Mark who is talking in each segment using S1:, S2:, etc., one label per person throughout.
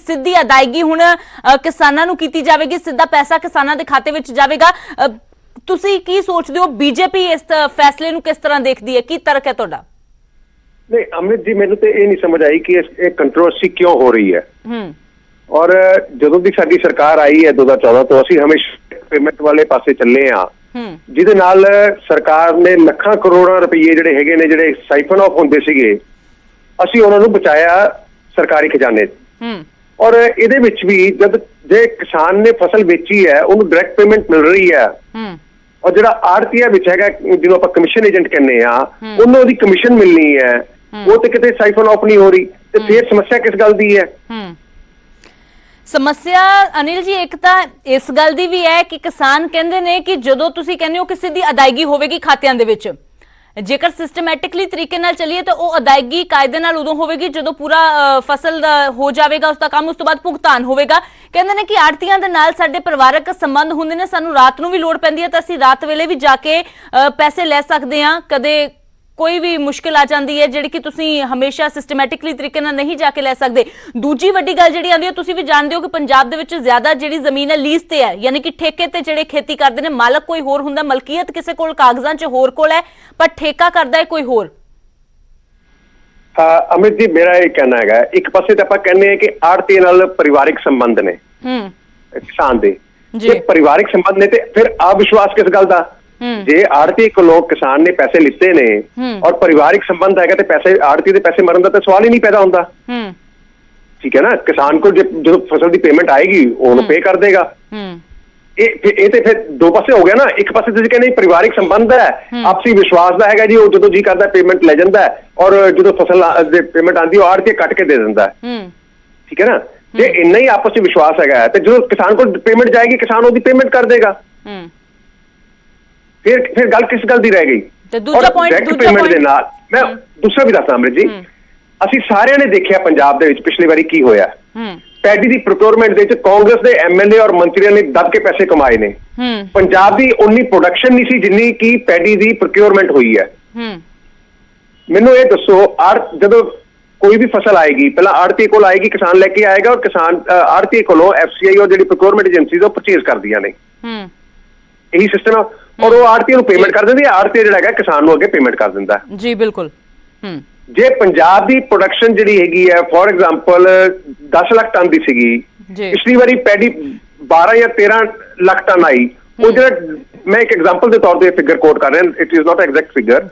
S1: ਸਿੱਧੀ ਅਦਾਇਗੀ ਹੁਣ ਕਿਸਾਨਾਂ ਨੂੰ ਕੀਤੀ ਜਾਵੇਗੀ, ਸਿੱਧਾ ਪੈਸਾ ਕਿਸਾਨਾਂ ਦੇ ਖਾਤੇ ਵਿੱਚ ਜਾਵੇਗਾ। ਤੁਸੀਂ ਕੀ ਸੋਚਦੇ ਹੋ, ਬੀਜੇਪੀ ਇਸ ਫੈਸਲੇ ਨੂੰ ਕਿਸ ਤਰ੍ਹਾਂ ਦੇਖਦੀ ਹੈ, ਕੀ ਤਰਕ ਹੈ ਤੁਹਾਡਾ?
S2: नहीं अमृत जी, मैंने तो ये नहीं समझ आई कि कंट्रोवर्सी क्यों हो रही है। और ਜਦੋਂ ਦੀ ਸਾਡੀ ਸਰਕਾਰ ਆਈ ਹੈ 2014 ਤੋਂ ਅਸੀਂ ਹਮੇਸ਼ਾ ਪੇਮੈਂਟ ਵਾਲੇ ਪਾਸੇ ਚੱਲੇ ਆ, ਜਿਹਦੇ ਨਾਲ ਸਰਕਾਰ ਨੇ ਲੱਖਾਂ ਕਰੋੜਾਂ ਰੁਪਏ ਜਿਹੜੇ ਹੈਗੇ ਨੇ, ਜਿਹੜੇ ਸਾਈਫਨ ਆਫ ਹੁੰਦੇ ਸੀਗੇ, ਅਸੀਂ ਉਹਨਾਂ ਨੂੰ ਬਚਾਇਆ ਸਰਕਾਰੀ ਖਜ਼ਾਨੇ 'ਚ। ਔਰ ਇਹਦੇ ਵਿੱਚ ਵੀ ਜਦ ਜੇ ਕਿਸਾਨ ਨੇ ਫਸਲ ਵੇਚੀ ਹੈ ਉਹਨੂੰ ਡਾਇਰੈਕਟ ਪੇਮੈਂਟ ਮਿਲ ਰਹੀ ਹੈ, ਔਰ ਜਿਹੜਾ ਆੜਤੀਆ ਵਿੱਚ ਹੈਗਾ ਜਿਹਨੂੰ ਆਪਾਂ ਕਮਿਸ਼ਨ ਏਜੰਟ ਕਹਿੰਦੇ ਆ, ਉਹਨੂੰ ਉਹਦੀ ਕਮਿਸ਼ਨ ਮਿਲਣੀ ਹੈ, ਉਹ ਤੇ ਕਿਤੇ ਸਾਈਫਨ ਆਫ ਨਹੀਂ ਹੋ ਰਹੀ, ਤੇ ਫਿਰ ਸਮੱਸਿਆ ਕਿਸ ਗੱਲ ਦੀ ਹੈ?
S1: ਸਮੱਸਿਆ ਅਨਿਲ ਜੀ ਇੱਕ ਤਾਂ ਇਸ ਗੱਲ ਦੀ ਵੀ ਹੈ ਕਿ ਕਿਸਾਨ ਕਹਿੰਦੇ ਨੇ ਕਿ ਜਦੋਂ ਤੁਸੀਂ ਕਹਿੰਦੇ ਹੋ ਕਿ ਸਿੱਧੀ ਅਦਾਇਗੀ ਹੋਵੇਗੀ ਖਾਤਿਆਂ ਦੇ ਵਿੱਚ, ਜੇਕਰ ਸਿਸਟਮੈਟਿਕਲੀ ਤਰੀਕੇ ਨਾਲ ਚੱਲੀਏ ਤਾਂ ਉਹ ਅਦਾਇਗੀ ਕਾਇਦੇ ਨਾਲ ਉਦੋਂ ਹੋਵੇਗੀ ਜਦੋਂ ਪੂਰਾ ਫਸਲ ਦਾ ਹੋ ਜਾਵੇਗਾ ਉਸਦਾ ਕੰਮ, ਉਸ ਤੋਂ ਬਾਅਦ ਭੁਗਤਾਨ ਹੋਵੇਗਾ। ਕਹਿੰਦੇ ਨੇ ਕਿ ਆੜਤੀਆਂ ਦੇ ਨਾਲ ਸਾਡੇ ਪਰਿਵਾਰਕ ਸੰਬੰਧ ਹੁੰਦੇ ਨੇ, ਸਾਨੂੰ ਰਾਤ ਨੂੰ ਵੀ ਲੋੜ ਪੈਂਦੀ ਹੈ ਤਾਂ ਅਸੀਂ ਰਾਤ ਵੇਲੇ ਵੀ ਜਾ ਕੇ ਪੈਸੇ ਲੈ ਸਕਦੇ ਹਾਂ, ਕਦੇ ਕੋਈ ਵੀ ਮੁਸ਼ਕਿਲ ਆ ਜਾਂਦੀ ਹੈ ਜਿਹੜੀ ਕਿ ਤੁਸੀਂ ਹਮੇਸ਼ਾ ਸਿਸਟਮੈਟਿਕਲੀ ਤਰੀਕੇ ਨਾਲ ਨਹੀਂ ਜਾ ਕੇ ਲੈ ਸਕਦੇ। ਦੂਜੀ ਵੱਡੀ ਗੱਲ ਜਿਹੜੀ ਆਉਂਦੀ ਹੈ, ਤੁਸੀਂ ਵੀ ਜਾਣਦੇ ਹੋ ਕਿ ਪੰਜਾਬ ਦੇ ਵਿੱਚ ਜ਼ਿਆਦਾ ਜਿਹੜੀ ਜ਼ਮੀਨ ਹੈ ਲੀਜ਼ ਤੇ ਹੈ, ਯਾਨੀ ਕਿ ਠੇਕੇ ਤੇ ਜਿਹੜੇ ਖੇਤੀ ਕਰਦੇ ਨੇ, ਮਾਲਕ ਕੋਈ ਹੋਰ ਹੁੰਦਾ, ਮਲਕੀਅਤ ਕਿਸੇ ਕੋਲ ਕਾਗਜ਼ਾਂ 'ਚ ਹੋਰ ਕੋਲ ਹੈ ਪਰ ਠੇਕਾ ਕਰਦਾ ਹੈ ਕੋਈ ਹੋਰ।
S2: ਅਮਿਤ ਜੀ, ਮੇਰਾ ਇਹ ਕਹਿਣਾ ਹੈਗਾ, ਇੱਕ ਪਾਸੇ ਤਾਂ ਆਪਾਂ ਕਹਿੰਦੇ ਹਾਂ ਕਿ ਆੜਤੀ ਨਾਲ ਪਰਿਵਾਰਿਕ ਸੰਬੰਧ ਨੇ ਕਿਸਾਨ ਦੇ, ਜੇ ਪਰਿਵਾਰਿਕ ਸੰਬੰਧ ਨੇ ਤੇ ਫਿਰ ਅਵਿਸ਼ਵਾਸ ਕਿਸ ਗੱਲ ਦਾ? ਜੇ ਆੜਤੀ ਕੋਲੋਂ ਕਿਸਾਨ ਨੇ ਪੈਸੇ ਲਿੱਤੇ ਨੇ ਔਰ ਪਰਿਵਾਰਿਕ ਸੰਬੰਧ ਹੈਗਾ ਤੇ ਪੈਸੇ ਆੜਤੀ ਦੇ ਪੈਸੇ ਮਰਨ ਦਾ ਤਾਂ ਸਵਾਲ ਹੀ ਨਹੀਂ ਪੈਦਾ ਹੁੰਦਾ। ਠੀਕ ਹੈ ਨਾ, ਕਿਸਾਨ ਕੋਲ ਜਦੋਂ ਫਸਲ ਦੀ ਪੇਮੈਂਟ ਆਏਗੀ ਉਹਨੂੰ ਪੇ ਕਰ ਦੇਗਾ। ਇਹ ਤੇ ਫਿਰ ਦੋ ਪਾਸੇ ਹੋ ਗਿਆ ਨਾ। ਇੱਕ ਪਾਸੇ ਤੁਸੀਂ ਕਹਿੰਦੇ ਪਰਿਵਾਰਿਕ ਸੰਬੰਧ ਹੈ, ਆਪਸੀ ਵਿਸ਼ਵਾਸ ਦਾ ਹੈਗਾ ਜੀ, ਉਹ ਜਦੋਂ ਜੀ ਕਰਦਾ ਪੇਮੈਂਟ ਲੈ ਜਾਂਦਾ ਔਰ ਜਦੋਂ ਫਸਲ ਦੇ ਪੇਮੈਂਟ ਆਉਂਦੀ ਉਹ ਆੜਤੀ ਕੱਟ ਕੇ ਦੇ ਦਿੰਦਾ। ਠੀਕ ਹੈ ਨਾ, ਜੇ ਇੰਨਾ ਹੀ ਆਪਸ ਵਿੱਚ ਵਿਸ਼ਵਾਸ ਹੈਗਾ ਤੇ ਜਦੋਂ ਕਿਸਾਨ ਕੋਲ ਪੇਮੈਂਟ ਜਾਏਗੀ ਕਿਸਾਨ ਉਹਦੀ ਪੇਮੈਂਟ ਕਰ ਦੇਗਾ। ਫਿਰ ਗੱਲ ਕਿਸ ਗੱਲ ਦੀ ਰਹਿ ਗਈ? ਪੇਮੈਂਟ ਦੇ ਨਾਲ ਮੈਂ ਦੂਸਰਾ ਵੀ ਦੱਸਦਾ ਅਮਰਿਤ ਜੀ, ਅਸੀਂ ਸਾਰਿਆਂ ਨੇ ਦੇਖਿਆ ਪੰਜਾਬ ਦੇ ਵਿੱਚ ਪਿਛਲੀ ਵਾਰੀ ਕੀ ਹੋਇਆ। ਪੈਡੀ ਦੀ ਪ੍ਰੋਕਿਉਰਮੈਂਟ ਦੇ ਵਿੱਚ ਕਾਂਗਰਸ ਦੇ ਐਮਐਲਏ ਔਰ ਮੰਤਰੀਆਂ ਨੇ ਦੱਬ ਕੇ ਪੈਸੇ ਕਮਾਏ ਨੇ। ਪੰਜਾਬ ਦੀ ਉਨੀ ਪ੍ਰੋਡਕਸ਼ਨ ਨਹੀਂ ਸੀ ਜਿੰਨੀ ਕਿ ਪੈਡੀ ਦੀ ਪ੍ਰੋਕਿਉਰਮੈਂਟ ਹੋਈ ਹੈ। ਮੈਨੂੰ ਇਹ ਦੱਸੋ, ਜਦੋਂ ਕੋਈ ਵੀ ਫਸਲ ਆਏਗੀ ਪਹਿਲਾਂ ਆੜਤੀ ਕੋਲ ਆਏਗੀ, ਕਿਸਾਨ ਲੈ ਕੇ ਆਏਗਾ ਔਰ ਕਿਸਾਨ ਆੜਤੀ ਕੋਲੋਂ ਐਫਸੀਆਈ ਔਰ ਜਿਹੜੀ ਪ੍ਰੋਕਿਉਰਮੈਂਟ ਏਜੰਸੀਜ਼ ਉਹ ਪਰਚੇਜ਼ ਕਰਦੀਆਂ ਨੇ। ਇਹੀ ਸਿਸਟਮ ਆ ਔਰ ਉਹ ਆੜਤੀ ਨੂੰ ਪੇਮੈਂਟ ਕਰ ਦਿੰਦੀ ਹੈ, ਆੜਤੀ ਜਿਹੜਾ ਹੈਗਾ ਕਿਸਾਨ ਨੂੰ ਅੱਗੇ ਪੇਮੈਂਟ ਕਰ ਦਿੰਦਾ। ਜੀ ਬਿਲਕੁਲ। ਜੇ ਪੰਜਾਬ ਦੀ ਪ੍ਰੋਡਕਸ਼ਨ ਜਿਹੜੀ ਹੈਗੀ ਹੈ ਫੋਰ ਐਗਜ਼ਾਮਪਲ 10 ਲੱਖ ਟਨ ਦੀ ਸੀਗੀ, ਪਿਛਲੀ ਵਾਰੀ ਪੈਡੀ 12 ਜਾਂ 13 ਲੱਖ ਟਨ ਆਈ, ਉਹ ਜਿਹੜਾ ਮੈਂ ਇੱਕ ਐਗਜ਼ਾਮਪਲ ਦੇ ਤੌਰ ਤੇ ਫਿਗਰ ਕੋਟ ਕਰ ਰਿਹਾ, it is not exact figure,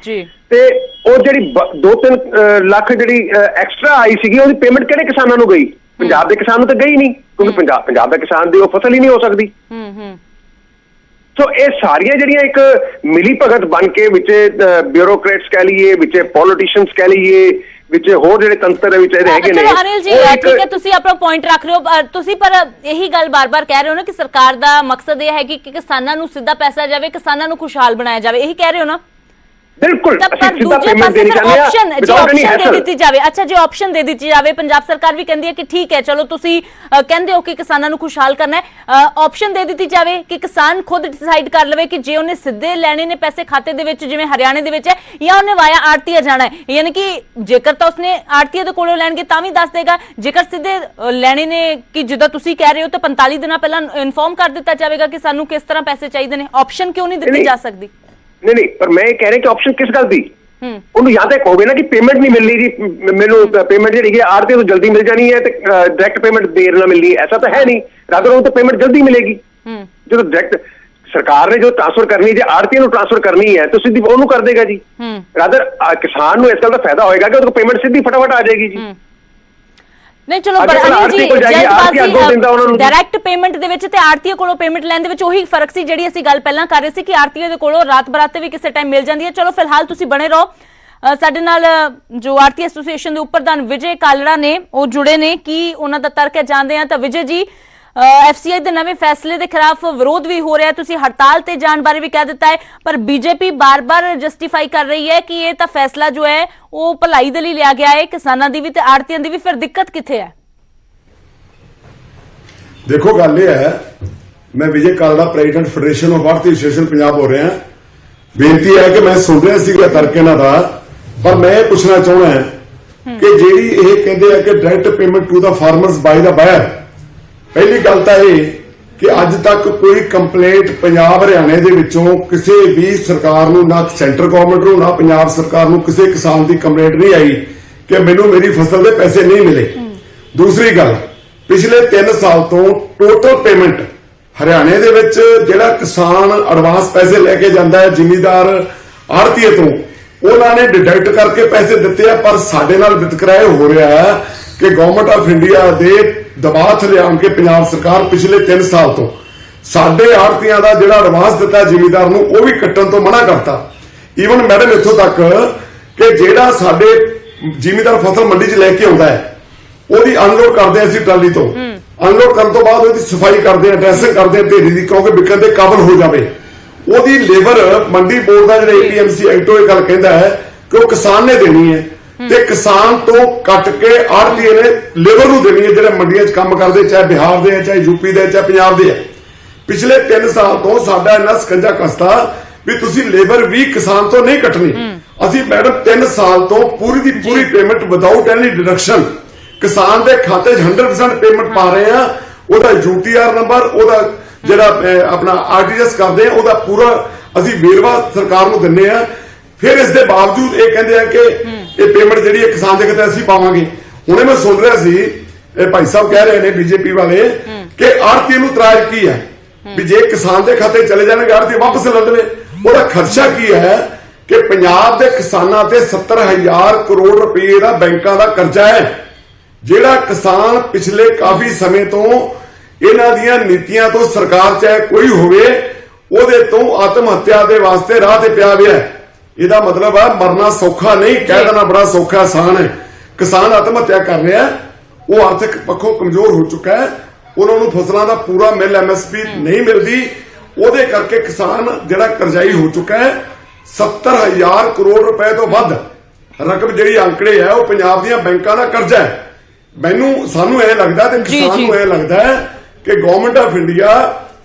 S2: ਤੇ ਉਹ ਜਿਹੜੀ 2-3 ਲੱਖ ਜਿਹੜੀ ਐਕਸਟਰਾ ਆਈ ਸੀਗੀ ਉਹਦੀ ਪੇਮੈਂਟ ਕਿਹੜੇ ਕਿਸਾਨਾਂ ਨੂੰ ਗਈ? ਪੰਜਾਬ ਦੇ ਕਿਸਾਨ ਨੂੰ ਤਾਂ ਗਈ ਨਹੀਂ, ਕਿਉਂਕਿ ਪੰਜਾਬ ਦਾ ਕਿਸਾਨ ਦੀ ਉਹ ਫਸਲ ਹੀ ਨਹੀਂ ਹੋ ਸਕਦੀ। ਸੋ ਇਹ ਸਾਰੀਆਂ ਜਿਹੜੀਆਂ ਇੱਕ ਮਿਲੀ ਭਗਤ ਬਣ ਕੇ ਵਿੱਚ ਬਿਊਰੋਕਰੇਟਸ ਕਹਿ ਲਈਏ, ਵਿੱਚ ਪੋਲੀਟੀਸ਼ੀਅਨਸ ਕਹਿ ਲਈਏ, ਵਿੱਚ ਹੋਰ ਜਿਹੜੇ ਤੰਤਰ ਵਿੱਚ ਇਹਦੇ ਹੈਗੇ ਨੇ।
S1: ਅਨਿਲ ਜੀ ਠੀਕ ਹੈ, ਤੁਸੀਂ ਆਪਣਾ ਪੁਆਇੰਟ ਰੱਖ ਰਹੇ ਹੋ, ਤੁਸੀਂ ਪਰ ਇਹੀ ਗੱਲ ਬਾਰ-ਬਾਰ ਕਹਿ ਰਹੇ ਹੋ ਨਾ ਕਿ ਸਰਕਾਰ ਦਾ ਮਕਸਦ ਇਹ ਹੈ ਕਿ ਕਿਸਾਨਾਂ ਨੂੰ ਸਿੱਧਾ ਪੈਸਾ ਜਾਵੇ, ਕਿਸਾਨਾਂ ਨੂੰ ਖੁਸ਼ਹਾਲ ਬਣਾਇਆ ਜਾਵੇ, ਇਹੀ ਕਹਿ ਰਹੇ ਹੋ ਨਾ?
S2: ਬਿਲਕੁਲ।
S1: ਆਪਸ਼ਨ ਦੇ ਦਿੱਤੀ ਜਾਵੇ। ਅੱਛਾ, ਜੇ ਆਪਸ਼ਨ ਦੇ ਦਿੱਤੀ ਜਾਵੇ, ਪੰਜਾਬ ਸਰਕਾਰ ਵੀ ਕਹਿੰਦੀ ਹੈ ਕਿ ਠੀਕ ਹੈ ਚਲੋ ਤੁਸੀਂ ਕਹਿੰਦੇ ਹੋ ਕਿ ਕਿਸਾਨਾਂ ਨੂੰ ਖੁਸ਼ਹਾਲ ਕਰਨਾ ਹੈ, ਆਪਸ਼ਨ ਦੇ ਦਿੱਤੀ ਜਾਵੇ ਕਿ ਕਿਸਾਨ ਖੁਦ ਡਿਸਾਈਡ ਕਰ ਲਵੇ ਕਿ ਜੇ ਉਹਨੇ ਸਿੱਧੇ ਲੈਣੇ ਨੇ ਪੈਸੇ ਖਾਤੇ ਦੇ ਵਿੱਚ ਜਿਵੇਂ ਹਰਿਆਣੇ ਦੇ ਵਿੱਚ ਹੈ, ਜਾਂ ਉਹਨੇ ਵਾਇਆ ਆੜਤੀਆ ਜਾਣਾ ਹੈ, ਯਾਨੀ ਕਿ ਜੇਕਰ ਤਾਂ ਉਸਨੇ ਆੜਤੀਆ ਦੇ ਕੋਲੋਂ ਲੈਣਗੇ ਤਾਂ ਵੀ ਦੱਸ ਦੇਗਾ, ਜੇਕਰ ਸਿੱਧੇ ਲੈਣੇ ਨੇ ਕਿ ਜਿੱਦਾਂ ਤੁਸੀਂ ਕਹਿ ਰਹੇ ਹੋ ਤਾਂ 45 ਦਿਨਾਂ ਪਹਿਲਾਂ ਇਨਫੋਰਮ ਕਰ ਦਿੱਤਾ ਜਾਵੇਗਾ ਕਿ ਸਾਨੂੰ ਕਿਸ ਤਰ੍ਹਾਂ ਪੈਸੇ ਚਾਹੀਦੇ ਨੇ। ਆਪਸ਼ਨ ਕਿਉਂ ਨਹੀਂ ਦਿੱਤੀ ਜਾ ਸਕਦੀ?
S2: ਨਹੀਂ, ਪਰ ਮੈਂ ਇਹ ਕਹਿ ਰਿਹਾ ਕਿ ਆਪਸ਼ਨ ਕਿਸ ਗੱਲ ਦੀ? ਉਹਨੂੰ ਜਾਂ ਤਾਂ ਹੋਵੇ ਨਾ ਕਿ ਪੇਮੈਂਟ ਨਹੀਂ ਮਿਲਣੀ ਜੀ, ਮੈਨੂੰ ਪੇਮੈਂਟ ਜਿਹੜੀ ਹੈ ਆੜਤੀ ਤੋਂ ਜਲਦੀ ਮਿਲ ਜਾਣੀ ਹੈ ਤੇ ਡਾਇਰੈਕਟ ਪੇਮੈਂਟ ਦੇਰ ਨਾਲ ਮਿਲਣੀ, ਐਸਾ ਤਾਂ ਹੈ ਨਹੀਂ। ਰਾਦਰ ਉਹਨੂੰ ਤਾਂ ਪੇਮੈਂਟ ਜਲਦੀ ਮਿਲੇਗੀ। ਜਦੋਂ ਡਾਇਰੈਕਟ ਸਰਕਾਰ ਨੇ ਜੋ ਟ੍ਰਾਂਸਫਰ ਕਰਨੀ, ਜੇ ਆੜਤੀ ਨੂੰ ਟ੍ਰਾਂਸਫਰ ਕਰਨੀ ਹੈ ਤਾਂ ਸਿੱਧੀ ਉਹਨੂੰ ਕਰ ਦੇਗਾ ਜੀ। ਰਾਦਰ ਕਿਸਾਨ ਨੂੰ ਇਸ ਗੱਲ ਦਾ ਫਾਇਦਾ ਹੋਏਗਾ ਕਿ ਉਹਨੂੰ ਪੇਮੈਂਟ ਸਿੱਧੀ ਫਟਾਫਟ ਆ ਜਾਏਗੀ ਜੀ। ਨਹੀਂ ਚਲੋ ਅਨਿਲ ਜੀ, ਡਾਇਰੈਕਟ ਪੇਮੈਂਟ ਦੇ ਵਿੱਚ ਤੇ ਆੜਤੀਏ ਕੋਲੋਂ ਪੇਮੈਂਟ ਲੈਣ ਦੇ ਵਿੱਚ ਉਹੀ ਫਰਕ ਸੀ ਜਿਹੜੀ ਅਸੀਂ ਗੱਲ ਪਹਿਲਾਂ ਕਰ ਰਹੇ ਸੀ ਕਿ ਆੜਤੀਏ ਦੇ ਕੋਲੋਂ ਰਾਤ ਬਰਾਤੇ ਵੀ ਕਿਸੇ ਟਾਈਮ ਮਿਲ ਜਾਂਦੀ ਹੈ। ਚਲੋ ਫਿਲਹਾਲ ਤੁਸੀਂ ਬਣੇ ਰਹੋ। ਸਾਡੇ ਨਾਲ ਜੋ ਆੜਤੀ ਐਸੋਸੀਏਸ਼ਨ ਦੇ ਉਪਰਧਾਨ ਵਿਜੇ ਕਾਲੜਾ ਨੇ ਉਹ ਜੁੜੇ ਨੇ, ਕੀ ਉਹਨਾਂ ਦਾ ਤਰਕ ਹੈ ਜਾਣਦੇ ਹਾਂ। ਤਾਂ ਵਿਜੇ ਜੀ, ਐਫਸੀਆਈ ਦੇ ਨਵੇਂ ਫੈਸਲੇ ਦੇ ਖਿਲਾਫ ਵਿਰੋਧ ਵੀ ਹੋ ਰਿਹਾ, ਤੁਸੀਂ ਹੜਤਾਲ ਤੇ ਜਾਣ ਬਾਰੇ ਵੀ ਕਹਿ ਦਿੱਤਾ ਹੈ, ਪਰ ਬੀਜੇਪੀ ਬਾਰ-ਬਾਰ ਜਸਟੀਫਾਈ ਕਰ ਰਹੀ ਹੈ ਕਿ ਇਹ ਤਾਂ ਫੈਸਲਾ ਜੋ ਹੈ ਉਹ ਭਲਾਈ ਦੇ ਲਈ ਲਿਆ ਗਿਆ ਹੈ, ਕਿਸਾਨਾਂ ਦੀ ਵੀ ਤੇ ਆੜਤੀਆਂ ਦੀ ਵੀ, ਫਿਰ ਦਿੱਕਤ ਕਿੱਥੇ ਹੈ?
S3: ਦੇਖੋ ਗੱਲ ਇਹ ਹੈ, ਮੈਂ Vijay Kalra president federation of ਆੜਤੀ ਐਸੋਸੀਏਸ਼ਨ ਪੰਜਾਬ ਹੋ ਰਿਹਾ। ਬੇਨਤੀ ਹੈ ਕਿ ਮੈਂ ਸੁਣ ਰਿਹਾ ਸੀਗਾ ਤਰਕ ਇਹਨਾਂ ਦਾ, ਪਰ ਮੈਂ ਇਹ ਪੁੱਛਣਾ ਚਾਹੁੰਦਾ ਕਿ ਜਿਹੜੀ ਇਹ ਕਹਿੰਦੇ ਆ ਕਿ direct payment to the farmers by the buyer, ਪਹਿਲੀ ਗੱਲ ਤਾਂ ਇਹ ਕਿ ਅੱਜ ਤੱਕ ਕੋਈ ਕੰਪਲੇਂਟ ਪੰਜਾਬ ਹਰਿਆਣੇ ਦੇ ਵਿੱਚੋਂ ਕਿਸੇ ਵੀ ਸਰਕਾਰ ਨੂੰ, ਨਾ ਸੈਂਟਰ ਗਵਰਨਮੈਂਟ ਨੂੰ, ਨਾ ਪੰਜਾਬ ਸਰਕਾਰ ਨੂੰ ਕਿਸੇ ਕਿਸਾਨ ਦੀ ਕੰਪਲੇਂਟ ਨਹੀਂ ਆਈ ਕਿ ਮੈਨੂੰ ਮੇਰੀ ਫਸਲ ਦੇ ਪੈਸੇ ਨਹੀਂ ਮਿਲੇ। ਦੂਸਰੀ ਗੱਲ, ਪਿਛਲੇ 3 ਸਾਲ ਤੋਂ ਟੋਟਲ ਪੇਮੈਂਟ ਹਰਿਆਣੇ ਦੇ ਵਿੱਚ ਜਿਹੜਾ ਕਿਸਾਨ ਐਡਵਾਂਸ ਪੈਸੇ ਲੈ ਕੇ ਜਾਂਦਾ ਹੈ ਜ਼ਿਮੀਂਦਾਰ ਆੜ੍ਹਤੀਏ ਤੋਂ, ਉਹਨਾਂ ਨੇ ਡਿਡਕਟ ਕਰਕੇ ਪੈਸੇ ਦਿੱਤੇ ਆ, ਪਰ ਸਾਡੇ ਨਾਲ ਵਿਤਕਰਾ ਇਹ ਹੋ ਰਿਹਾ ਹੈ ਕਿ ਗਵਰਨਮੈਂਟ ਆਫ ਇੰਡੀਆ ਦੇ ਦਬਾਅ ਥੱਲੇ ਆਣ ਕੇ ਪੰਜਾਬ ਸਰਕਾਰ ਪਿਛਲੇ 3 ਸਾਲ ਤੋਂ ਸਾਡੇ ਆੜ੍ਹਤੀਆਂ ਦਾ ਜਿਹੜਾ ਐਡਵਾਂਸ ਦਿੱਤਾ ਜ਼ਿਮੀਂਦਾਰ ਨੂੰ ਉਹ ਵੀ ਕੱਟਣ ਤੋਂ ਮਨਾ ਕਰਤਾ। ਈਵਨ ਮੈਡਮ ਇੱਥੋਂ ਤੱਕ ਕਿ ਜਿਹੜਾ ਸਾਡੇ ਜ਼ਿਮੀਂਦਾਰ ਫਸਲ ਮੰਡੀ 'ਚ ਲੈ ਕੇ ਆਉਂਦਾ ਹੈ ਉਹਦੀ ਅਨਲੋਡ ਕਰਦੇ ਆ ਅਸੀਂ ਟਰਾਲੀ ਤੋਂ, ਅਨਲੋਡ ਕਰਨ ਤੋਂ ਬਾਅਦ ਉਹਦੀ ਸਫਾਈ ਕਰਦੇ ਆ, ਡਰੈਸਿੰਗ ਕਰਦੇ ਆ ਢੇਰੀ ਦੀ, ਕਿਉਂਕਿ ਵਿਕਣ ਦੇ ਕਾਬਲ ਹੋ ਜਾਵੇ। ਉਹਦੀ ਲੇਬਰ ਮੰਡੀ ਬੋਰਡ ਦਾ ਜਿਹੜਾ APMC ਐਕਟ ਉਹ ਇਹ ਗੱਲ ਕਹਿੰਦਾ ਹੈ ਕਿ ਉਹ ਕਿਸਾਨ ਨੇ ਦੇਣੀ ਹੈ ਤੇ ਕਿਸਾਨ ਤੋਂ ਕੱਟ ਕੇ ਆੜ੍ਹਤੀਏ ਨੇ ਲੇਬਰ ਨੂੰ ਦੇਣੀ ਹੈ ਜਿਹੜੇ ਮੰਡੀਆਂ 'ਚ ਕੰਮ ਕਰਦੇ, ਚਾਹੇ ਬਿਹਾਰ ਦੇ ਆ, ਚਾਹੇ ਯੂਪੀ ਦੇ, ਚਾਹੇ ਪੰਜਾਬ ਦੇ ਆ। ਪਿਛਲੇ 3 ਸਾਲ ਤੋਂ ਸਾਡਾ ਇੰਨਾ ਸਕੰਜਾ ਕਸਤਾ ਵੀ ਤੁਸੀਂ ਲੇਬਰ ਵੀ ਕਿਸਾਨ ਤੋਂ ਨਹੀਂ ਕੱਟਣੀ। ਅਸੀਂ ਮੈਡਮ 3 ਸਾਲ ਤੋਂ ਪੂਰੀ ਦੀ ਪੂਰੀ ਪੇਮੈਂਟ ਵਿਦਆਊਟ ਐਨੀ ਡਿਡਕਸ਼ਨ ਕਿਸਾਨ ਦੇ ਖਾਤੇ 'ਚ 100% ਪੇਮੈਂਟ ਪਾ ਰਹੇ ਆ। ਉਹਦਾ UTR ਨੰਬਰ, ਉਹਦਾ ਜਿਹੜਾ ਆਪਣਾ RTS ਕਰਦੇ ਆ, ਉਹਦਾ ਪੂਰਾ ਅਸੀਂ ਵੇਰਵਾ ਸਰਕਾਰ ਨੂੰ ਦਿੰਨੇ ਆ। ਫਿਰ ਇਸ ਦੇ ਬਾਵਜੂਦ ਇਹ ਕਹਿੰਦੇ ਆ ਕਿ ਇਹ ਪੇਮੈਂਟ ਜਿਹੜੀ ਹੈ ਕਿਸਾਨ ਦੇ ਖਾਤੇ ਅਸੀਂ ਪਾਵਾਂਗੇ। ਹੁਣੇ ਮੈਂ ਸੁਣ ਰਿਹਾ ਸੀ ਇਹ ਭਾਈ ਸਾਹਿਬ ਕਹਿ ਰਹੇ ਨੇ BJP ਵਾਲੇ ਕਿ ਆੜ੍ਹਤੀ ਨੂੰ ਇਤਰਾਜ਼ ਕੀ ਹੈ ਵੀ ਜੇ ਕਿਸਾਨ ਦੇ ਖਾਤੇ ਚਲੇ ਜਾਣਗੇ ਆੜ੍ਹਤੀ ਵਾਪਸ ਲੈ ਲਵੇ। ਉਹਦਾ ਖਰਚਾ ਕੀ ਹੈ ਕਿ ਪੰਜਾਬ ਦੇ ਕਿਸਾਨਾਂ ਤੇ 70,000 ਕਰੋੜ ਰੁਪਏ ਦਾ ਬੈਂਕਾਂ ਦਾ ਕਰਜ਼ਾ ਹੈ, ਜਿਹੜਾ ਕਿਸਾਨ ਪਿਛਲੇ ਕਾਫੀ ਸਮੇਂ ਤੋਂ ਇਹਨਾਂ ਦੀਆਂ ਨੀਤੀਆਂ ਤੋਂ ਸਰਕਾਰ ਚਾਹੇ ਕੋਈ ਹੋਵੇ ਉਹਦੇ ਤੋਂ ਆਤਮ ਹੱਤਿਆ ਦੇ ਵਾਸਤੇ ਰਾਹ ਤੇ ਪਿਆ ਹੋਇਆ ਹੈ। ਇਹਦਾ ਮਤਲਬ ਹੈ ਮਰਨਾ ਸੌਖਾ ਨਹੀਂ, ਕਹਿ ਦੇਣਾ ਬੜਾ ਸੌਖਾ, ਆਸਾਨ ਹੈ। ਕਿਸਾਨ ਆਤਮ ਹੱਤਿਆ ਕਰ ਰਿਹਾ, ਉਹ ਆਰਥਿਕ ਪੱਖੋਂ ਕਮਜ਼ੋਰ ਹੋ ਚੁੱਕਾ ਹੈ, ਉਹਨਾਂ ਨੂੰ ਫਸਲਾਂ ਦਾ ਪੂਰਾ ਮਿਲ MSP ਨਹੀਂ ਮਿਲਦੀ, ਉਹਦੇ ਕਰਕੇ ਕਿਸਾਨ ਜਿਹੜਾ ਕਰਜ਼ਾਈ ਹੋ ਚੁੱਕਾ ਹੈ। 70,000 ਕਰੋੜ ਰੁਪਏ ਤੋਂ ਵੱਧ ਰਕਮ ਜਿਹੜੀ ਅੰਕੜੇ ਹੈ ਉਹ ਪੰਜਾਬ ਦੀਆਂ ਬੈਂਕਾਂ ਦਾ ਕਰਜ਼ਾ ਹੈ। ਸਾਨੂੰ ਇਹ ਲੱਗਦਾ ਤੇ ਕਿਸਾਨ ਨੂੰ ਇਹ ਲੱਗਦਾ ਹੈ ਕਿ ਗਵਰਨਮੈਂਟ ਆਫ ਇੰਡੀਆ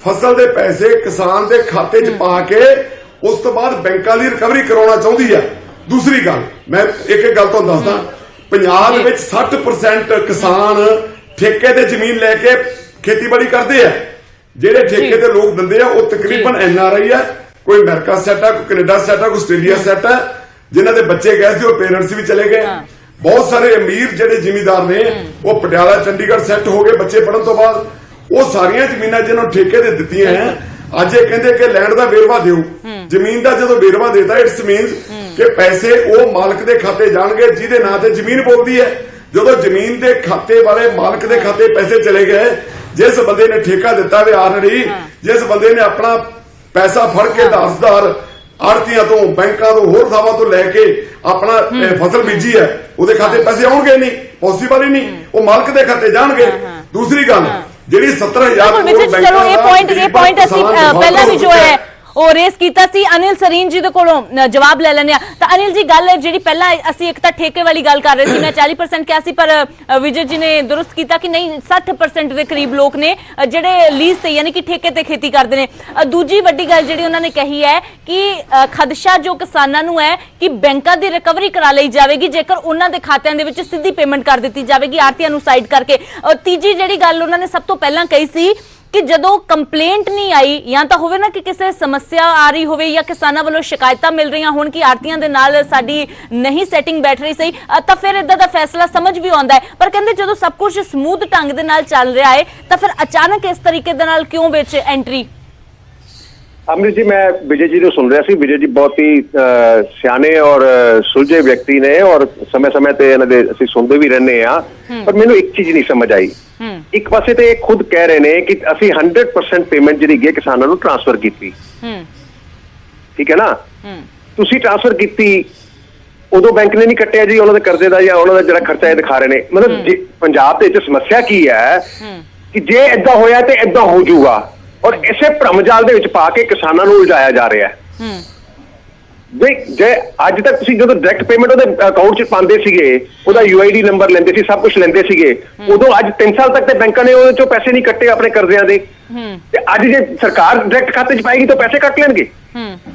S3: ਫਸਲ ਦੇ ਪੈਸੇ ਕਿਸਾਨ ਦੇ ਖਾਤੇ 'ਚ ਪਾ ਕੇ ਉਸ ਤੋਂ ਬਾਅਦ ਬੈਂਕਾਂ ਦੀ ਰਿਕਵਰੀ ਕਰਾਉਣਾ ਚਾਹੁੰਦੀ ਹੈ। ਦੂਸਰੀ ਗੱਲ ਮੈਂ ਇੱਕ ਗੱਲ ਤੁਹਾਨੂੰ ਦੱਸਦਾ, ਪੰਜਾਬ ਦੇ ਵਿੱਚ 60% ਕਿਸਾਨ ਠੇਕੇ ਤੇ ਜ਼ਮੀਨ ਲੈ ਕੇ ਖੇਤੀਬਾੜੀ ਕਰਦੇ ਆ। ਜਿਹੜੇ ਠੇਕੇ ਤੇ ਲੋਕ ਦਿੰਦੇ ਆ ਉਹ ਤਕਰੀਬਨ NRI ਹੈ, ਕੋਈ ਅਮਰੀਕਾ ਸੈੱਟ ਹੈ, ਕੋਈ ਕੈਨੇਡਾ ਸੈੱਟ ਹੈ, ਕੋਈ ਆਸਟ੍ਰੇਲੀਆ ਸੈੱਟ ਹੈ, ਜਿਨ੍ਹਾਂ ਦੇ ਬੱਚੇ ਗਏ ਸੀ ਉਹ ਪੇਰੈਂਟਸ ਵੀ ਚਲੇ ਗਏ। ਬਹੁਤ ਸਾਰੇ ਅਮੀਰ ਜਿਹੜੇ ਜ਼ਿਮੀਂਦਾਰ ਨੇ ਉਹ ਪਟਿਆਲਾ ਚੰਡੀਗੜ੍ਹ ਸੈੱਟ ਹੋ ਗਏ ਬੱਚੇ ਪੜ੍ਹਨ ਤੋਂ ਬਾਅਦ। ਉਹ ਸਾਰੀਆਂ ਜ਼ਮੀਨਾਂ ਜਿਹਨਾਂ ਨੂੰ ਠੇਕੇ ਤੇ ਦਿੱਤੀਆਂ ਹੈ, ਅੱਜ ਇਹ ਕਹਿੰਦੇ ਕਿ ਲੈਂਡ ਦਾ ਵੇਰਵਾ ਦਿਓ। ਜ਼ਮੀਨ ਦਾ ਜਦੋਂ ਵੇਰਵਾ ਦੇਤਾ ਇਟਸ ਮੀਨਸ ਕਿ ਪੈਸੇ ਉਹ ਮਾਲਕ ਦੇ ਖਾਤੇ ਜਾਣਗੇ ਜਿਹਦੇ ਨਾਂ ਤੇ ਜ਼ਮੀਨ ਬੋਲਦੀ ਹੈ। ਜਦੋਂ ਜ਼ਮੀਨ ਦੇ ਖਾਤੇ ਵਾਲੇ ਮਾਲਕ ਦੇ ਖਾਤੇ ਪੈਸੇ ਚਲੇ ਗਏ, ਜਿਸ ਬੰਦੇ ਨੇ ਠੇਕਾ ਦਿੱਤਾ ਵੇ ਆਲਰੇਡੀ, ਜਿਸ ਬੰਦੇ ਨੇ ਆਪਣਾ ਪੈਸਾ ਫੜ ਕੇ ਦਾਸਦਾਰ ਆੜ੍ਹਤੀਆਂ ਤੋਂ, ਬੈਂਕਾਂ ਤੋਂ, ਹੋਰ ਥਾਵਾਂ ਤੋਂ ਲੈ ਕੇ ਆਪਣਾ ਫਸਲ ਬੀਜੀ ਹੈ, ਉਹਦੇ ਖਾਤੇ ਪੈਸੇ ਆਉਣਗੇ ਨਹੀਂ, ਪੋਸੀਬਲ ਹੀ ਨਹੀਂ, ਉਹ ਮਾਲਕ ਦੇ ਖਾਤੇ ਜਾਣਗੇ। ਦੂਸਰੀ ਗੱਲ ਜਿਹੜੀ 70,000
S1: ਚਲੋ ਇਹ ਪੁਆਇੰਟ ਅਸੀਂ ਪਹਿਲਾਂ ਵੀ ਜੋ ਹੈ ਉਹ ਰੇਸ ਕੀਤਾ ਸੀ। ਅਨਿਲ ਸਰੀਨ ਜੀ ਦੇ ਕੋਲੋਂ ਜਵਾਬ ਲੈ ਲੈਣੇ ਆ। ਤਾਂ ਅਨਿਲ ਜੀ ਗੱਲ ਜਿਹੜੀ ਪਹਿਲਾਂ ਅਸੀਂ ਇੱਕ ਤਾਂ ਠੇਕੇ ਵਾਲੀ ਗੱਲ ਕਰ ਰਹੇ ਸੀ, ਮੈਂ 40% ਕਿਹਾ ਸੀ, ਪਰ ਵਿਜੇ ਜੀ ਨੇ ਦੁਰਸਤ ਕੀਤਾ ਕਿ ਨਹੀਂ 60% ਦੇ ਕਰੀਬ ਲੋਕ ਨੇ ਜਿਹੜੇ ਲੀਜ਼ ਤੇ ਯਾਨੀ ਕਿ ਠੇਕੇ ਤੇ ਖੇਤੀ ਕਰਦੇ ਨੇ। ਦੂਜੀ ਵੱਡੀ ਗੱਲ ਜਿਹੜੀ ਉਹਨਾਂ ਨੇ ਕਹੀ ਹੈ ਕਿ ਖਦਸ਼ਾ ਜੋ ਕਿਸਾਨਾਂ ਨੂੰ ਹੈ ਕਿ ਬੈਂਕਾਂ ਦੀ ਰਿਕਵਰੀ ਕਰਾ ਲਈ ਜਾਵੇਗੀ ਜੇਕਰ ਉਹਨਾਂ ਦੇ ਖਾਤਿਆਂ ਦੇ ਵਿੱਚ ਸਿੱਧੀ ਪੇਮੈਂਟ ਕਰ ਦਿੱਤੀ ਜਾਵੇਗੀ ਆੜ੍ਹਤੀਆਂ ਨੂੰ ਸਾਈਡ ਕਰਕੇ। ਤੀਜੀ ਜਿਹੜੀ ਗੱਲ ਉਹਨਾਂ ਨੇ ਸਭ ਤੋਂ ਪਹਿਲਾਂ ਕਹੀ ਸੀ ਕਿ ਜਦੋਂ ਕੰਪਲੇਂਟ ਨਹੀਂ ਆਈ ਜਾਂ ਤਾਂ ਹੋਵੇ ਨਾ ਕਿ ਕਿਸੇ ਸਮੱਸਿਆ ਆ ਰਹੀ ਹੋਵੇ ਜਾਂ ਕਿਸਾਨਾਂ ਵੱਲੋਂ ਸ਼ਿਕਾਇਤਾਂ ਮਿਲ ਰਹੀਆਂ ਹੋਣ ਕਿ ਆੜ੍ਹਤੀਆਂ ਦੇ ਨਾਲ ਸਾਡੀ ਨਹੀਂ ਸੈਟਿੰਗ ਬੈਠ ਰਹੀ ਸਹੀ, ਤਾਂ ਫਿਰ ਇਦਾਂ ਦਾ ਫੈਸਲਾ ਸਮਝ ਵੀ ਆਉਂਦਾ ਹੈ। ਪਰ ਕਹਿੰਦੇ ਜਦੋਂ ਸਭ ਕੁਝ ਸਮੂਥ ਢੰਗ ਦੇ ਨਾਲ ਚੱਲ ਰਿਹਾ ਹੈ ਤਾਂ ਫਿਰ ਅਚਾਨਕ ਇਸ ਤਰੀਕੇ ਦੇ ਨਾਲ ਕਿਉਂ ਵਿੱਚ ਐਂਟਰੀ?
S2: अमृत जी, मैं विजय जी को सुन रहा सी। विजय जी बहुत ही सियाने और सुलझे व्यक्ति ने और समय समय ते इन्हां दे असीं सुनदे भी रहने आ, पर मैनूं एक चीज़ नहीं समझ आई। एक पासे ते खुद कह रहे ने कि असीं 100% पेमेंट जिहड़ी है किसानां नूं ट्रांसफर कीती, ठीक है ना। तुसीं ट्रांसफर कीती, उदों बैंक ने नहीं कट्टिया जी उन्हां दे कर्जे दा या उन्हां दा जिहड़ा खर्चा ये दिखा रहे ने। मतलब पंजाब दे विच समस्या की है कि जे इदां होया ते इदां हो जाऊगा और इसे भ्रमजाल दे विच पा के किसानां नूं उलझाया जा रहा है। जे अज तक तुसीं जदों डायरैक्ट पेमेंट उहदे अकाउंट च पांदे सीगे, उहदा UID नंबर लैंदे सी, सब कुछ लैंदे सीगे, उदों अज 3 साल तक ते बैंकां ने उहदे चों पैसे नहीं कट्टे अपने कर्जिਆਂ ਦੇ। ते अज जे सरकार डायरैक्ट खाते च पाएगी तो पैसे कट लेणगे।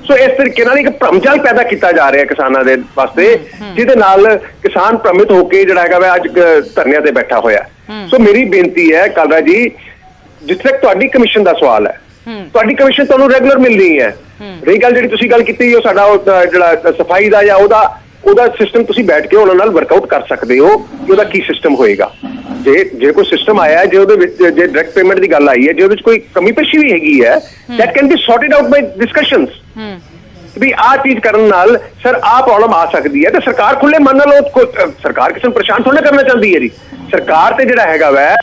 S2: ਸੋ ਇਸ ਤਰੀਕੇ ਨਾਲ ਇੱਕ ਭ੍ਰਮਜਾਲ ਪੈਦਾ ਕੀਤਾ ਜਾ ਰਿਹਾ ਕਿਸਾਨਾਂ ਦੇ ਵਾਸਤੇ, ਜਿਹਦੇ ਨਾਲ ਕਿਸਾਨ ਭ੍ਰਮਿਤ ਹੋ ਕੇ ਜਿਹੜਾ ਹੈਗਾ ਵਾ ਅੱਜ ਧਰਨਿਆਂ ਤੇ ਬੈਠਾ ਹੋਇਆ। ਸੋ ਮੇਰੀ ਬੇਨਤੀ ਹੈ ਕਾਲਰਾ ਜੀ, ਜਿੱਥੇ ਤੱਕ ਤੁਹਾਡੀ ਕਮਿਸ਼ਨ ਦਾ ਸਵਾਲ ਹੈ, ਤੁਹਾਡੀ ਕਮਿਸ਼ਨ ਤੁਹਾਨੂੰ ਰੈਗੂਲਰ ਮਿਲ ਰਹੀ ਹੈ। ਰਹੀ ਗੱਲ ਜਿਹੜੀ ਤੁਸੀਂ ਗੱਲ ਕੀਤੀ ਉਹ ਸਾਡਾ ਜਿਹੜਾ ਸਫਾਈ ਦਾ ਜਾਂ ਉਹਦਾ ਸਿਸਟਮ, ਤੁਸੀਂ ਬੈਠ ਕੇ ਉਹਨਾਂ ਨਾਲ ਵਰਕਆਊਟ ਕਰ ਸਕਦੇ ਹੋ ਕਿ ਉਹਦਾ ਕੀ ਸਿਸਟਮ ਹੋਏਗਾ। ਜੇ ਕੋਈ ਸਿਸਟਮ ਆਇਆ, ਜੇ ਉਹਦੇ ਵਿੱਚ ਜੇ ਡਾਇਰੈਕਟ ਪੇਮੈਂਟ ਦੀ ਗੱਲ ਆਈ ਹੈ, ਜੇ ਉਹਦੇ ਵਿੱਚ ਕੋਈ ਕਮੀ ਪੇਸ਼ੀ ਵੀ ਹੈਗੀ ਹੈ, that can be sorted out by discussions ਵੀ ਆਹ ਚੀਜ਼ ਕਰਨ ਨਾਲ ਸਰ ਆਹ ਪ੍ਰੋਬਲਮ ਆ ਸਕਦੀ ਹੈ। ਤੇ ਸਰਕਾਰ ਖੁੱਲੇ ਮਨ ਨਾਲ ਸਰਕਾਰ ਕਿਸੇ ਨੂੰ ਪਰੇਸ਼ਾਨ ਥੋੜਾ ਕਰਨਾ ਚਾਹੁੰਦੀ ਹੈ ਜੀ। ਸਰਕਾਰ ਤੇ ਜਿਹੜਾ ਹੈਗਾ ਵੈ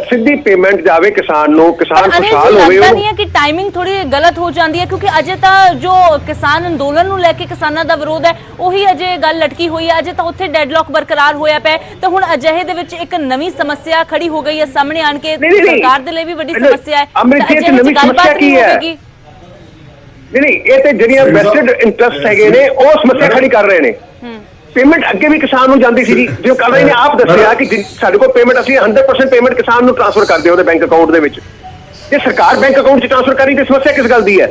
S2: ਸਿੱਧੀ ਪੇਮੈਂਟ ਜਾਵੇ ਕਿਸਾਨ ਨੂੰ, ਕਿਸਾਨ ਖੁਸ਼ਹਾਲ ਹੋਵੇ।
S1: ਲੱਗਦਾ ਨਹੀਂ ਹੈ ਕਿ ਟਾਈਮਿੰਗ ਥੋੜੀ ਗਲਤ ਹੋ ਜਾਂਦੀ ਹੈ, ਕਿਉਂਕਿ ਅਜੇ ਤਾਂ ਜੋ ਕਿਸਾਨ ਅੰਦੋਲਨ ਨੂੰ ਲੈ ਕੇ ਕਿਸਾਨਾਂ ਦਾ ਵਿਰੋਧ ਹੈ ਉਹੀ ਅਜੇ ਗੱਲ ਲਟਕੀ ਹੋਈ ਹੈ, ਅਜੇ ਤਾਂ ਉੱਥੇ ਡੈਡਲੌਕ ਬਰਕਰਾਰ ਹੋਇਆ ਪਿਆ ਤੇ ਹੁਣ ਅਜਿਹੇ ਦੇ ਵਿੱਚ ਇੱਕ ਨਵੀਂ ਸਮੱਸਿਆ ਖੜੀ ਹੋ ਗਈ ਹੈ ਸਾਹਮਣੇ ਆਣ ਕੇ। ਸਰਕਾਰ ਦੇ ਲਈ ਵੀ ਵੱਡੀ ਸਮੱਸਿਆ ਹੈ।
S2: ਅਮਰਿਤ ਜੀ, ਨਵੀਂ ਸਮੱਸਿਆ ਕੀ ਹੈ? ਨਹੀਂ, ਇਹ ਤੇ ਜਿਹੜੀਆਂ ਵੈਸਟਡ ਇੰਟਰਸਟ ਹੈਗੇ ਨੇ ਉਹ ਸਮੱਸਿਆ ਖੜੀ ਕਰ ਰਹੇ ਨੇ। ਪੇਮੈਂਟ ਅੱਗੇ ਵੀ ਕਿਸਾਨ ਨੂੰ ਜਾਂਦੀ ਸੀ, ਜੋ ਕੱਲ੍ਹ ਇਹਨੇ ਆਪ ਦੱਸਿਆ ਕਿ ਸਾਡੇ ਕੋਲ ਪੇਮੈਂਟ, ਅਸੀਂ 100% ਪੇਮੈਂਟ ਕਿਸਾਨ ਨੂੰ ਟ੍ਰਾਂਸਫਰ ਕਰਦੇ ਉਹਦੇ ਬੈਂਕ ਅਕਾਊਂਟ ਦੇ ਵਿੱਚ। ਜੇ ਸਰਕਾਰ ਬੈਂਕ ਅਕਾਊਂਟ 'ਚ ਟ੍ਰਾਂਸਫਰ ਕਰੀ ਤੇ ਸਮੱਸਿਆ ਕਿਸ ਗੱਲ ਦੀ ਹੈ?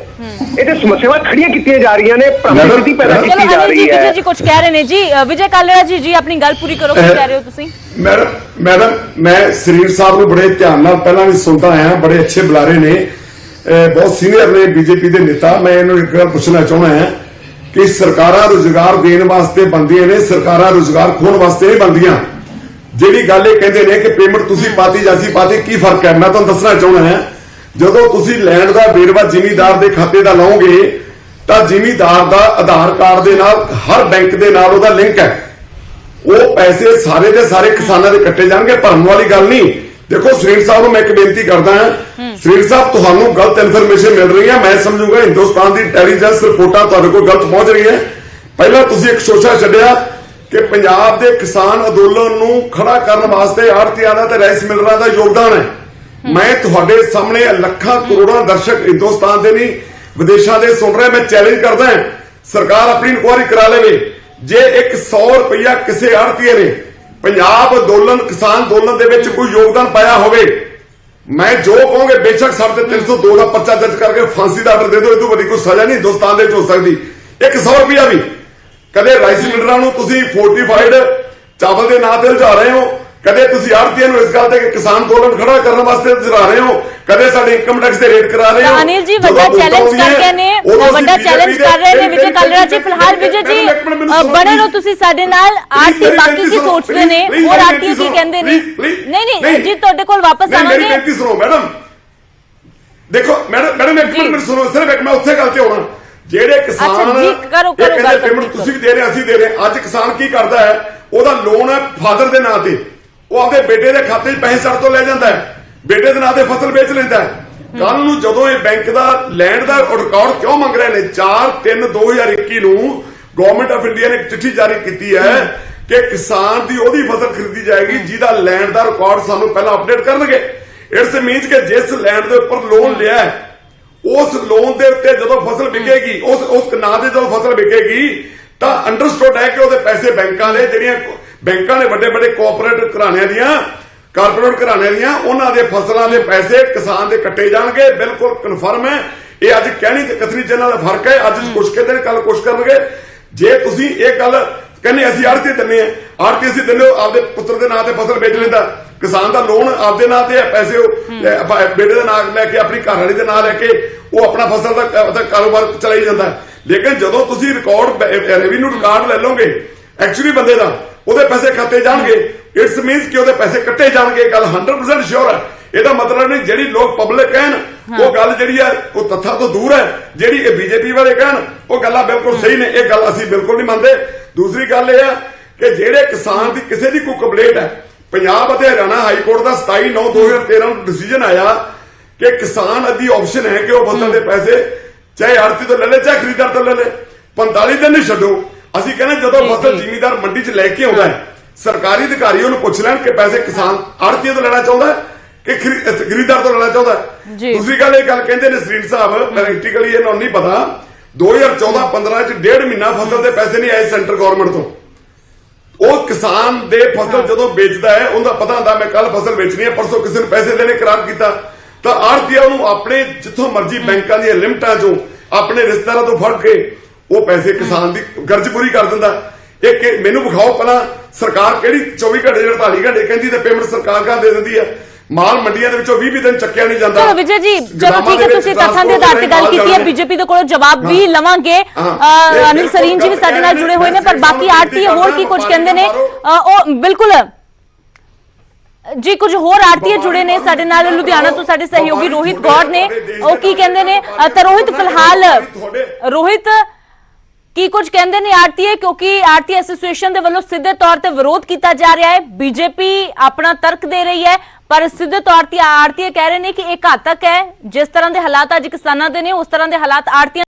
S2: ਇਹ ਤੇ ਸਮੱਸਿਆਵਾਂ ਖੜੀਆਂ ਕੀਤੀਆਂ ਜਾ ਰਹੀਆਂ ਨੇ, ਭ੍ਰਮਿਤੀ ਪੈਦਾ ਕੀਤੀ ਜਾ ਰਹੀ ਹੈ।
S1: ਵਿਜੇ ਜੀ ਕੁਝ ਕਹਿ ਰਹੇ ਨੇ ਜੀ। ਵਿਜੇ ਕਾਲੜਾ ਜੀ ਆਪਣੀ ਗੱਲ ਪੂਰੀ ਕਰੋ, ਕੀ ਕਹਿ ਰਹੇ ਹੋ ਤੁਸੀਂ?
S3: ਮੈਡਮ ਮੈਂ ਸਰੀਰ ਸਾਹਿਬ ਨੂੰ ਬੜੇ ਧਿਆਨ ਨਾਲ ਪਹਿਲਾਂ ਵੀ ਸੁਣਦਾ ਆਇਆ, ਬੜੇ ਅੱਛੇ ਬੁਲਾਰੇ ਨੇ, ਬਹੁਤ ਸੀਨੀਅਰ ਨੇ ਬੀਜੇਪੀ ਦੇ ਨੇਤਾ। ਮੈਂ ਇਹਨੂੰ ਇੱਕ ਗੱਲ ਪੁੱਛਣਾ ਚਾਹੁੰਦਾ ਹਾਂ ਕਿ ਸਰਕਾਰਾਂ ਰੁਜ਼ਗਾਰ ਦੇਣ ਵਾਸਤੇ ਬਣਦੀਆਂ ਨੇ, ਸਰਕਾਰਾਂ ਰੁਜ਼ਗਾਰ ਖੋਣ ਵਾਸਤੇ ਨਹੀਂ ਬਣਦੀਆਂ। ਜਿਹੜੀ ਗੱਲ ਇਹ ਕਹਿੰਦੇ ਨੇ ਕਿ ਪੇਮੈਂਟ ਤੁਸੀਂ ਪਾਤੀ ਜਾਂ ਅਸੀਂ ਪਾਤੀ, ਕੀ ਫਰਕ ਹੈ? ਮੈਂ ਤੁਹਾਨੂੰ ਦੱਸਣਾ ਚਾਹੁੰਦਾ ਹਾਂ, ਜਦੋਂ ਤੁਸੀਂ ਲੈਂਡ ਦਾ ਵੇਰਵਾ ਜ਼ਿਮੀਂਦਾਰ ਦੇ ਖਾਤੇ ਦਾ ਲਾਓਗੇ ਤਾਂ ਜ਼ਿਮੀਂਦਾਰ ਦਾ ਆਧਾਰ ਕਾਰਡ ਦੇ ਨਾਲ ਹਰ ਬੈਂਕ ਦੇ ਨਾਲ ਉਹਦਾ ਲਿੰਕ ਹੈ। ਉਹ ਪੈਸੇ ਸਾਰੇ ਦੇ ਸਾਰੇ ਕਿਸਾਨਾਂ ਦੇ ਕੱਟੇ ਜਾਣਗੇ, ਭਰਮ ਵਾਲੀ ਗੱਲ ਨਹੀਂ। ਦੇਖੋ ਸਰੀਰ ਸਾਹਿਬ ਨੂੰ ਮੈਂ ਇੱਕ ਬੇਨਤੀ ਕਰਦਾ ਹਾਂ, ਸਰੀਰ ਸਾਹਿਬ ਤੁਹਾਨੂੰ ਗਲਤ ਇਨਫੋਰਮੇਸ਼ਨ ਮਿਲ ਰਹੀ ਹੈ। ਮੈਂ ਸਮਝੂਗਾ ਹਿੰਦੁਸਤਾਨ ਦੀ ਇੰਟੈਲੀਜੈਂਸ ਰਿਪੋਰਟਾਂ ਤੁਹਾਡੇ ਕੋਲ ਗਲਤ ਪਹੁੰਚ ਰਹੀ ਹੈ। ਪਹਿਲਾਂ ਤੁਸੀਂ ਇੱਕ ਸ਼ੋਸ਼ਾ ਛੱਡਿਆ ਕਿ ਪੰਜਾਬ ਦੇ ਕਿਸਾਨ ਅੰਦੋਲਨ ਨੂੰ ਖੜਾ ਕਰਨ ਵਾਸਤੇ ਆੜ੍ਹਤੀਆਂ ਦਾ ਤੇ ਰਾਈਸ ਮਿਲਰਾਂ ਦਾ ਯੋਗਦਾਨ ਹੈ। ਮੈਂ ਤੁਹਾਡੇ ਸਾਹਮਣੇ ਲੱਖਾਂ ਕਰੋੜਾਂ ਦਰਸ਼ਕ ਹਿੰਦੁਸਤਾਨ ਦੇ ਨਹੀਂ ਵਿਦੇਸ਼ਾਂ ਦੇ ਸੁਣ ਰਹੇ, ਮੈਂ ਚੈਲੰਜ ਕਰਦਾ ਹਾਂ ਸਰਕਾਰ ਆਪਣੀ ਇਨਕੁਆਇਰੀ ਕਰਾ ਲਵੇ। ਜੇ 100 ਰੁਪਇਆ ਕਿਸੇ ਆੜ੍ਹਤੀਏ ਨੇ ਪੰਜਾਬ ਅੰਦੋਲਨ ਕਿਸਾਨ ਅੰਦੋਲਨ ਦੇ ਵਿੱਚ ਕੋਈ ਯੋਗਦਾਨ ਪਾਇਆ ਹੋਵੇ, ਮੈਂ ਜੋ ਕਹੋਗੇ ਬੇਸ਼ੱਕ ਸਾਡੇ 302 ਦਾ ਪਰਚਾ ਦਰਜ ਕਰਕੇ ਫਾਂਸੀ ਦਾ ਆਰਡਰ ਦੇ ਦਿਓ, ਇਹ ਤੋਂ ਵੱਡੀ ਕੋਈ ਸਜ਼ਾ ਨਹੀਂ ਹਿੰਦੁਸਤਾਨ ਦੇ ਵਿੱਚ ਹੋ ਸਕਦੀ। 100 ਰੁਪਇਆ ਵੀ ਕਦੇ ਰਾਈਸ ਮਿਲਰਾਂ ਨੂੰ ਤੁਸੀਂ ਫੋਰਟੀਫਾਈਡ ਚਾਵਲ ਦੇ ਨਾਂ ਤੇ ਉਲਝਾ ਰਹੇ ਹੋ, ਕਦੇ ਤੁਸੀਂ ਆੜ੍ਹਤੀਆਂ ਨੂੰ ਇਸ ਗੱਲ ਤੇ ਕਿਸਾਨ ਅੰਦੋਲਨ ਖੜਾ ਕਰਨ ਵਾਸਤੇ ਉਲਝਾ ਰਹੇ ਹੋ, ਕਦੇ ਸਾਡੇ ਇਨਕਮ ਟੈਕਸ ਦੇ ਰੇਟ ਕਰਾ ਰਹੇ ਹੋ।
S1: ਅਨਿਲ ਜੀ ਵੱਡਾ ਚੈਲੰਜ ਕਰਕੇ ਨੇ, ਵੱਡਾ ਚੈਲੰਜ ਕਰ ਰਹੇ ਨੇ ਵਿਜੇ ਕਾਲੜਾ ਜੀ। ਫਿਲਹਾਲ ਵਿਜੇ ਜੀ ਬਣੇ ਰਹੋ ਤੁਸੀਂ ਸਾਡੇ ਨਾਲ। ਆਰਤੀ ਬਾਕੀ ਕੀ ਸੋਚਦੇ ਨੇ ਔਰ ਆਰਤੀ ਕੀ ਕਹਿੰਦੇ ਨੇ? ਨਹੀਂ ਜੀ ਤੁਹਾਡੇ ਕੋਲ ਵਾਪਸ ਆਵਾਂਗੇ।
S3: ਮੇਰੀ ਬੇਨਤੀ ਸੁਣੋ ਮੈਡਮ, ਦੇਖੋ ਮੈਡਮ ਇੱਕ ਮਿੰਟ ਸੁਣੋ, ਸਿਰਫ ਇੱਕ ਮੈਂ ਉੱਥੇ ਗੱਲ ਤੇ ਆਉਣਾ। ਜਿਹੜੇ ਕਿਸਾਨ ਪੇਮੈਂਟ ਤੁਸੀਂ ਵੀ ਦੇ ਰਹੇ ਅਸੀਂ ਦੇ ਰਹੇ, ਅੱਜ ਕਿਸਾਨ ਕੀ ਕਰਦਾ ਹੈ, ਉਹਦਾ ਲੋਨ ਹੈ ਫਾਦਰ ਦੇ ਨਾਂ ਤੇ, ਉਹ ਆਪਣੇ ਬੇਟੇ ਦੇ ਖਾਤੇ 'ਚ ਪੈਸੇ ਸੜ ਤੋਂ ਲੈ ਜਾਂਦਾ ਹੈ, ਬੇਟੇ ਦੇ ਨਾਂ ਤੇ ਫਸਲ ਵੇਚ ਲੈਂਦਾ ਹੈ। ਕੱਲ ਨੂੰ ਜਦੋਂ ਇਹ ਬੈਂਕ ਦਾ ਲੈਂਡ ਦਾ ਰਿਕਾਰਡ ਕਿਉਂ ਮੰਗ ਰਹੇ ਨੇ? 4/3/2021 ਨੂੰ ਗਵਰਨਮੈਂਟ ਆਫ ਇੰਡੀਆ ਨੇ ਇੱਕ ਚਿੱਠੀ ਜਾਰੀ ਕੀਤੀ ਹੈ ਕਿ ਕਿਸਾਨ ਦੀ ਉਹਦੀ ਫਸਲ ਖਰੀਦੀ ਜਾਏਗੀ ਜਿਹਦਾ ਲੈਂਡ ਦਾ ਰਿਕਾਰਡ ਸਾਨੂੰ ਪਹਿਲਾਂ ਅਪਡੇਟ ਕਰਨਗੇ। ਇਟਸ ਮੀਨਸ ਕਿ ਜਿਸ ਲੈਂਡ ਦੇ ਉੱਪਰ ਲੋਨ ਲਿਆ ਹੈ ਉਸ ਲੋਨ ਦੇ ਉੱਤੇ ਜਦੋਂ ਫਸਲ ਵਿਕੇਗੀ, ਉਸ ਨਾਂ ਦੇ ਜਦੋਂ ਫਸਲ ਵਿਕੇਗੀ ਤਾਂ ਅੰਡਰਸਟੂਡ ਹੈ ਕਿ ਉਹਦੇ ਪੈਸੇ ਬੈਂਕਾਂ ਦੇ, ਜਿਹੜੀਆਂ ਬੈਂਕਾਂ ਨੇ ਵੱਡੇ ਵੱਡੇ ਕੋਆਪਰੇਟਿਵ ਘਰਾਣਿਆਂ ਦੀਆਂ, ਕਾਰਪੋਰੇਟ ਘਰਾਣਿਆਂ ਦੀਆਂ, ਉਹਨਾਂ ਦੇ ਫਸਲਾਂ ਦੇ ਪੈਸੇ ਕਿਸਾਨ ਦੇ ਕੱਟੇ ਜਾਣਗੇ। ਬਿਲਕੁਲ ਕਨਫਰਮ ਹੈ। ਇਹ ਅੱਜ ਕਹਿਣੀ ਤੇ ਕਥਨੀ ਚ ਇਹਨਾਂ ਦਾ ਫਰਕ ਹੈ। ਅੱਜ ਕੁਛ ਕਹਿੰਦੇ ਨੇ, ਕੱਲ ਕੁਛ ਕਰਨਗੇ। ਜੇ ਤੁਸੀਂ ਇਹ ਗੱਲ ਕਹਿੰਦੇ ਅਸੀਂ ਆੜ੍ਹਤੀ ਦਿੰਦੇ ਆ, ਆੜ੍ਹਤੀ ਅਸੀਂ ਦਿੰਦੇ, ਆਪਦੇ ਪੁੱਤਰ ਦੇ ਨਾਂ ਤੇ ਫਸਲ ਵੇਚ ਲੈਂਦਾ, ਕਿਸਾਨ ਦਾ ਲੋਨ ਆਪਦੇ ਨਾਂ ਤੇ ਹੈ, ਪੈਸੇ ਉਹ ਬੇਟੇ ਦੇ ਨਾਂ ਲੈ ਕੇ, ਆਪਣੀ ਘਰਵਾਲੀ ਦੇ ਨਾਂ ਲੈ ਕੇ ਉਹ ਆਪਣਾ ਫਸਲ ਦਾ ਕਾਰੋਬਾਰ ਚਲਾਈ ਜਾਂਦਾ। ਲੇਕਿਨ ਜਦੋਂ ਤੁਸੀਂ ਰਿਕਾਰਡ ਰੈਵਨਿਊ ਰਿਕਾਰਡ ਲੈ ਲਓਗੇ ਐਕਚੁਅਲੀ ਬੰਦੇ ਦਾ, ਉਹਦੇ ਪੈਸੇ ਖਾਤੇ ਜਾਣਗੇ। ਇਟਸ ਮੀਨਸ ਕਿ ਉਹਦੇ ਪੈਸੇ ਕੱਟੇ ਜਾਣਗੇ। ਗੱਲ 100% ਸ਼ੋਰ ਹੈ। ਇਹਦਾ ਮਤਲਬ ਨਹੀਂ ਜਿਹੜੀ ਲੋਕ ਪਬਲਿਕ ਕਹਿਣ ਉਹ ਗੱਲ ਜਿਹੜੀ ਹੈ ਉਹ ਤੱਥਾਂ ਤੋਂ ਦੂਰ ਹੈ। ਜਿਹੜੀ ਇਹ ਬੀਜੇਪੀ ਵਾਲੇ ਕਹਿਣ ਉਹ ਗੱਲਾਂ ਬਿਲਕੁਲ ਸਹੀ ਨੇ। ਇਹ ਗੱਲ ਅਸੀਂ ਬਿਲਕੁਲ ਨਹੀਂ ਮੰਨਦੇ। ਦੂਸਰੀ ਗੱਲ ਇਹ ਹੈ ਕਿ ਜਿਹੜੇ ਕਿਸਾਨ ਦੀ ਕਿਸੇ ਦੀ ਕੋਈ ਕੰਪਲੇਂਟ ਹੈ, ਪੰਜਾਬ ਅਤੇ ਹਰਿਆਣਾ ਹਾਈ ਕੋਰਟ ਦਾ 27/9/2013 ਨੂੰ ਡਿਸੀਜਨ ਆਇਆ ਕਿ ਕਿਸਾਨ ਦੀ ਆਪਸ਼ਨ ਹੈ ਕਿ ਉਹ ਫਸਲ ਦੇ ਪੈਸੇ ਚਾਹੇ ਆੜ੍ਹਤੀ ਤੋਂ ਲੈ ਲੈ ਚਾਹੇ ਖਰੀਦਦਾਰ ਤੋਂ ਲੈ ਲੈ, 45 ਦਿਨ ਨਹੀਂ ਛੱਡੋ। ਅਸੀਂ ਕਹਿੰਦੇ ਜਦੋਂ ਫਸਲ ਜ਼ਿਮੀਂਦਾਰ ਮੰਡੀ 'ਚ ਲੈ ਕੇ ਆਉਂਦਾ ਹੈ, ਸਰਕਾਰੀ ਅਧਿਕਾਰੀ ਉਹਨੂੰ ਪੁੱਛ ਲੈਣ ਕਿ ਪੈਸੇ ਕਿਸਾਨ ਆੜ੍ਹਤੀਆਂ ਤੋਂ ਲੈਣਾ ਚਾਹੁੰਦਾ ਕਿ ਖਰੀਦਦਾਰ ਤੋਂ ਲੈਣਾ ਚਾਹੁੰਦਾ। ਦੂਸਰੀ ਗੱਲ ਇਹ ਗੱਲ ਕਹਿੰਦੇ ਨੇ ਸਰੀਰ ਸਾਹਿਬ, ਪ੍ਰੈਕਟੀਕਲੀ ਇਹਨਾਂ ਨੂੰ ਨਹੀਂ ਪਤਾ, 2014-15 'ਚ 1.5 ਮਹੀਨਾ ਫਸਲ ਦੇ ਪੈਸੇ ਨਹੀਂ ਆਏ ਸੈਂਟਰ ਗਵਰਨਮੈਂਟ ਤੋਂ। ਉਹ ਕਿਸਾਨ ਦੇ ਫਸਲ ਜਦੋਂ ਵੇਚਦਾ ਹੈ ਉਹਦਾ ਪਤਾ ਹੁੰਦਾ ਮੈਂ ਕੱਲ ਫਸਲ ਵੇਚਣੀ ਹੈ, ਪਰਸੋਂ ਕਿਸੇ ਨੂੰ ਪੈਸੇ ਦੇਣੇ ਕਰਾਰ ਕੀਤਾ ਤਾਂ ਆੜ੍ਹਤੀਆ ਉਹਨੂੰ ਆਪਣੇ ਜਿੱਥੋਂ ਮਰਜ਼ੀ ਬੈਂਕਾਂ ਦੀਆਂ ਲਿਮਟਾਂ 'ਚੋਂ ਆਪਣੇ ਰਿਸ਼ਤੇਦਾਰਾਂ ਤੋਂ ਫੜ ਕੇ ਉਹ ਪੈਸੇ ਕਿਸਾਨ ਦੀ ਗਰਜ ਪੂਰੀ ਕਰ ਦਿੰਦਾ। ਇਹ ਕਿ ਮੈਨੂੰ ਵਿਖਾਓ ਪਹਿਲਾਂ ਸਰਕਾਰ ਕਿਹੜੀ 24 ਘੰਟੇ 48 ਘੰਟੇ ਕਹਿੰਦੀ ਤੇ ਪੇਮੈਂਟ ਸਰਕਾਰ ਕਾ ਦੇ ਦਿੰਦੀ ਹੈ। ਮਾਲ ਮੰਡੀਆਂ ਦੇ ਵਿੱਚੋਂ 20 ਦਿਨ ਚੱਕਿਆ ਨਹੀਂ ਜਾਂਦਾ।
S1: ਚਲੋ ਵਿਜੇ ਜੀ, ਚਲੋ ਠੀਕ ਹੈ, ਤੁਸੀਂ ਤੱਥਾਂ ਦੇ ਆਧਾਰ ਤੇ ਗੱਲ ਕੀਤੀ ਹੈ, ਬੀਜੇਪੀ ਦੇ ਕੋਲੋਂ ਜਵਾਬ ਵੀ ਲਵਾਂਗੇ। ਅਨਿਲ ਸਰੀਨ ਜੀ ਵੀ ਸਾਡੇ ਨਾਲ ਜੁੜੇ ਹੋਏ ਨੇ, ਪਰ ਬਾਕੀ ਆੜਤੀ ਹੋਰ ਕੀ ਕੁਝ ਕਹਿੰਦੇ ਨੇ ਉਹ ਬਿਲਕੁਲ ਜੀ, ਕੁਝ ਹੋਰ ਆੜਤੀਏ ਜੁੜੇ ਨੇ ਸਾਡੇ ਨਾਲ ਲੁਧਿਆਣਾ ਤੋਂ, ਸਾਡੇ ਸਹਿਯੋਗੀ ਰੋਹਿਤ ਗੌੜ ਨੇ, ਉਹ ਕੀ ਕਹਿੰਦੇ ਨੇ? ਤਾਂ ਰੋਹਿਤ, ਫਿਲਹਾਲ ਰੋਹਿਤ ਕੀ ਕੁਝ ਕਹਿੰਦੇ ਨੇ ਆੜਤੀਏ, ਕਿਉਂਕਿ ਆੜਤੀ ਐਸੋਸੀਏਸ਼ਨ ਦੇ ਵੱਲੋਂ ਸਿੱਧੇ ਤੌਰ ਤੇ ਵਿਰੋਧ ਕੀਤਾ ਜਾ ਰਿਹਾ ਹੈ, ਬੀਜੇਪੀ ਆਪਣਾ ਤਰਕ ਦੇ ਰਹੀ ਹੈ, ਪਰ ਸਿੱਧੇ ਤੌਰ ਤੇ ਆੜਤੀਏ ਕਹਿ ਰਹੇ ਨੇ ਕਿ ਇਹ ਘਾਤਕ ਹੈ। ਜਿਸ ਤਰ੍ਹਾਂ ਦੇ ਹਾਲਾਤ ਅੱਜ ਕਿਸਾਨਾਂ ਦੇ ਨੇ, ਉਸ ਤਰ੍ਹਾਂ ਦੇ ਹਾਲਾਤ ਆੜਤੀਆਂ